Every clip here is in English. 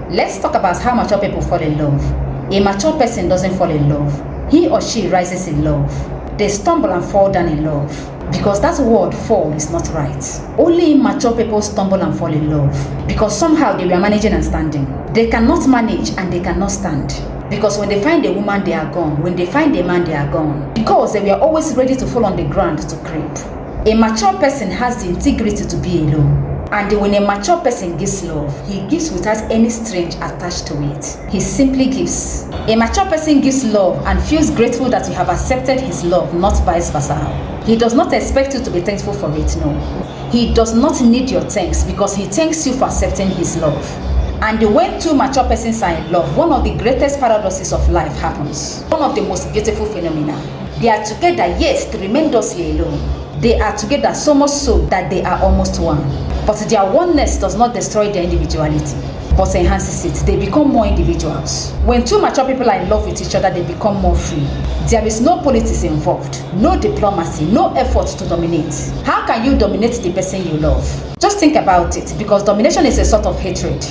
Let's talk about how mature people fall in love. A mature person doesn't fall in love. He or she rises in love. They stumble and fall down in love. Because that word fall is not right. Only immature people stumble and fall in love. Because somehow they were managing and standing. They cannot manage and they cannot stand. Because when they find a woman, they are gone. When they find a man, they are gone. Because they were always ready to fall on the ground to creep. A mature person has the integrity to be alone. And when a mature person gives love, he gives without any strings attached to it. He simply gives. A mature person gives love and feels grateful that you have accepted his love, not vice versa. He does not expect you to be thankful for it, no. He does not need your thanks because he thanks you for accepting his love. And when two mature persons are in love, one of the greatest paradoxes of life happens. One of the most beautiful phenomena. They are together yet tremendously alone. They are together so much so that they are almost one. But their oneness does not destroy their individuality, but enhances it. They become more individuals. When two mature people are in love with each other, they become more free. There is no politics involved, no diplomacy, no effort to dominate. How can you dominate the person you love? Just think about it, because domination is a sort of hatred,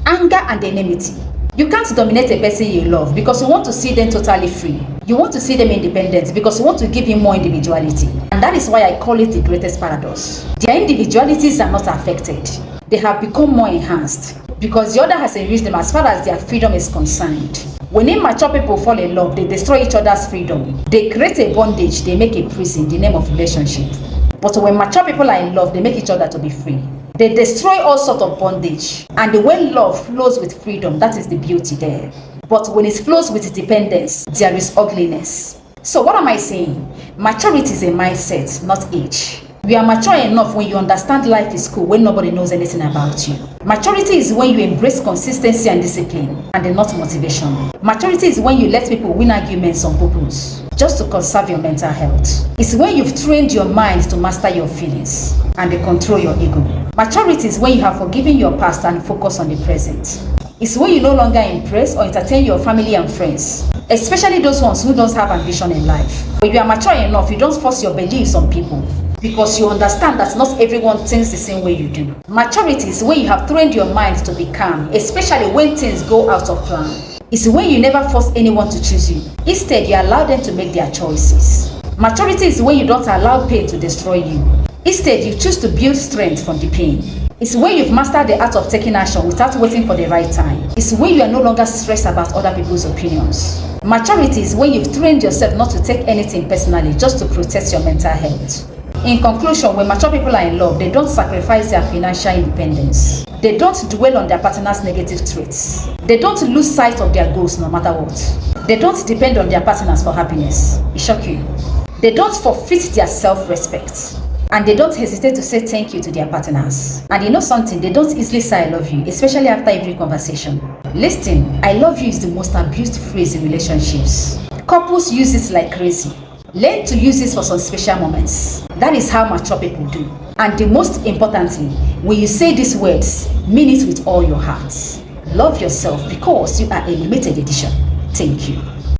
anger and enmity. You can't dominate a person you love because you want to see them totally free. You want to see them independent because you want to give him more individuality. And that is why I call it the greatest paradox. Their individualities are not affected. They have become more enhanced because the other has enriched them as far as their freedom is concerned. When immature people fall in love, they destroy each other's freedom. They create a bondage, they make a prison in the name of relationship. But when mature people are in love, they make each other to be free. They destroy all sorts of bondage. And when love flows with freedom, that is the beauty there. But when it flows with dependence, there is ugliness. So what am I saying? Maturity is a mindset, not age. You are mature enough when you understand life is cool when nobody knows anything about you. Maturity is when you embrace consistency and discipline and not motivation. Maturity is when you let people win arguments on purpose just to conserve your mental health. It's when you've trained your mind to master your feelings and control your ego. Maturity is when you have forgiven your past and focus on the present. It's when you no longer impress or entertain your family and friends, especially those ones who don't have ambition in life. When you are mature enough, you don't force your beliefs on people because you understand that not everyone thinks the same way you do. Maturity is when you have trained your mind to be calm, especially when things go out of plan. It's when you never force anyone to choose you. Instead, you allow them to make their choices. Maturity is when you don't allow pain to destroy you. Instead, you choose to build strength from the pain. It's when you've mastered the art of taking action without waiting for the right time. It's when you are no longer stressed about other people's opinions. Maturity is when you've trained yourself not to take anything personally just to protect your mental health. In conclusion, when mature people are in love, they don't sacrifice their financial independence. They don't dwell on their partner's negative traits. They don't lose sight of their goals no matter what. They don't depend on their partners for happiness. It shocks you. They don't forfeit their self-respect. And they don't hesitate to say thank you to their partners. And you know something, they don't easily say I love you, especially after every conversation. Listen, I love you is the most abused phrase in relationships. Couples use it like crazy. Learn to use this for some special moments. That is how mature people do. And the most importantly, when you say these words, mean it with all your heart. Love yourself because you are a limited edition. Thank you.